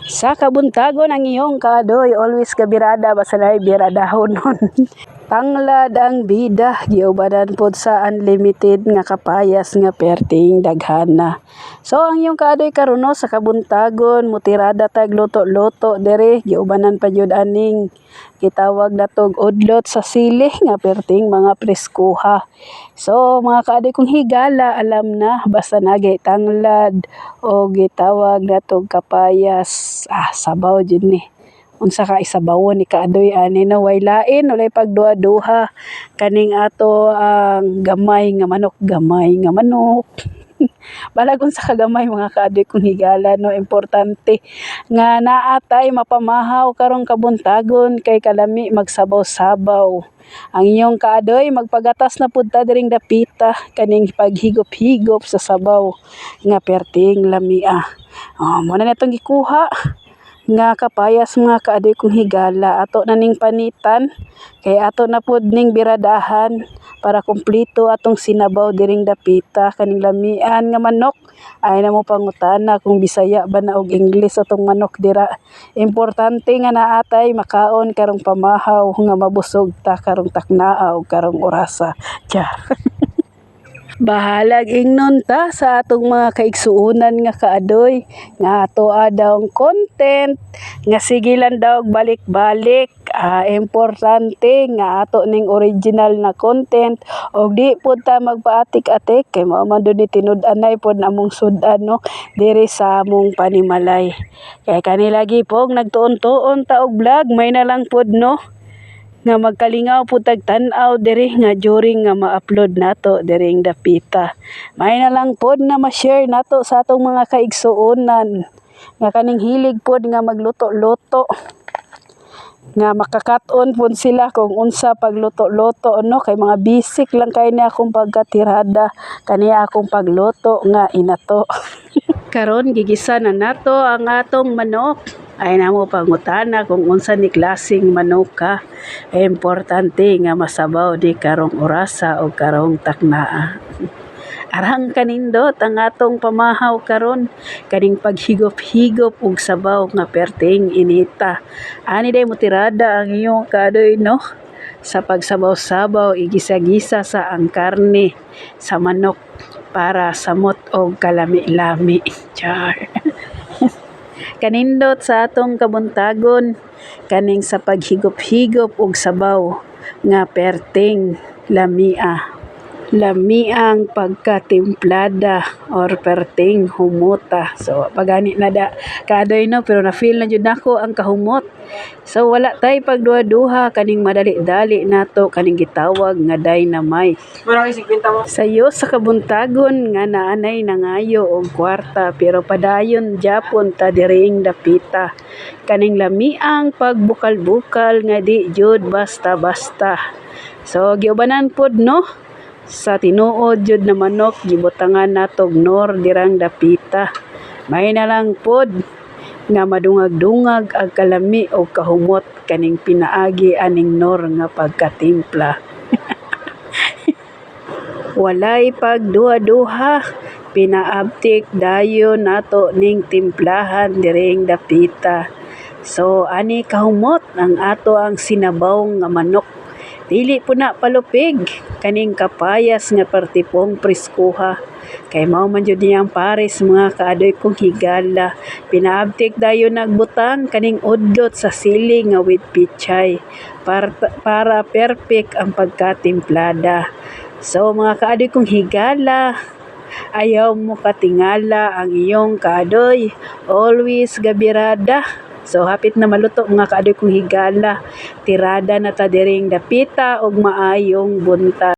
Sa kabuntagon ang iyong kaadoy, always kabirada, basta na biradahon nun. Tanglad ang bida, giubanan pod sa unlimited nga kapayas nga perting daghana. So ang iyong kaadoy karon no, sa kabuntagon, mutirada tag luto-luto dere, giubanan pa jud aning gitawag natog udlot sa sili nga perting mga preskuha. So mga kaadoy kong higala, alam na basta nagay tanglad o gitawag natog kapayas, sabaw jud ni. Unsa ka isabawon ni kaadoy ani na way lain, walay pagduha-duha kaning ato ang gamay nga manok. Balag unsa ka gamay mga kaadoy kong higala no, importante nga naatay mapamahaw karong kabuntagon kay kalami magsabaw-sabaw. Ang inyong kaadoy magpagatas na pud ta diring dapita kaning paghigop-higop sa sabaw nga perting lamia. Muna na itong gikuha nga kapayas mga kaadoy kong higala, ato na ning panitan kay ato na pud ning biradahan para kumpleto atong sinabaw diring dapita kaning lamian nga manok. Ay na mo pangutana kung Bisaya ba na og English atong manok dira. Importante nga naatay makaon karong pamahaw nga mabusog ta karong taknaa ug karong orasa. Bahalag ingnon ta sa atong mga kaigsuonan nga kaadoy nga ato daw content nga sige lang daw balik-balik. Importante nga ato ning original na content og di pud ta magpaatik-atik kay mao man ni tinud-anay pod among sud-an no diri sa among panimalay. Kay kanila gipong nagtuon-tuon ta og vlog, may na lang pod no nga magkalingaw pud tag tan-aw diri nga during nga ma-upload nato diring dapita. May na lang pod na ma-share nato sa atong mga kaigsuonan nga kaning hilig pod nga magluto-luto, nga makakat-on pud sila kung unsa pagluto-luto no, kay mga basic lang kay ni akong pagkatirada kani akong pagluto nga inato. Karon gigisa na nato ang atong manok. Ay na mo pangutana kung unsa ni klaseng manok ka. Importante nga masabaw di karong orasa o karong taknaa. Arang kanindot ang atong pamahaw karon kaning paghigop-higop og sabaw nga perting inita. Ani day mutirada ang iyong kaadoy no, sa pagsabaw-sabaw igisa-gisa sa ang karne sa manok para samot og kalami-lami. Kanindot sa atong kabuntagon kaning sa paghigop-higop og sabaw nga perting lamia. Lamiang pagkatimplada or perting humuta. So pagani na da kaadoy no, pero na feel na jud nako ang kahumot. So wala tay pagduha-duha kaning madali-dali nato kaning gitawag nga dynamite. Sayo sa kabuntagon nga naanay nangayo og kwarta pero padayon japon ta diring dapita. Kaning lamiang pagbukal-bukal nga di jud basta-basta. So giubanan pud no, sa tinuod jud na manok gibutangan natog nor dirang dapita. May na lang pod nga madungag-dungag ang kalami o kahumot kaning pinaagi aning nor nga pagkatimpla. Walay pagduha-duha, pinaabtik dayon nato ning timplahan diring dapita. So ani kahumot ang ato ang sinabaw nga manok. Dili po na palupig kaning kapayas nga partipong preskuha. Kay mao man jud niyang pares mga kaadoy kong higala. Pinaabtik dayon nagbutang kaning udlot sa sili nga with pichay para perfect ang pagkatimplada. So mga kaadoy kong higala, ayaw mo katingala ang iyong kaadoy, always gabirada. So hapit na maluto mga kaadoy kong higala, tirada na ta diring dapita og maayong bunta.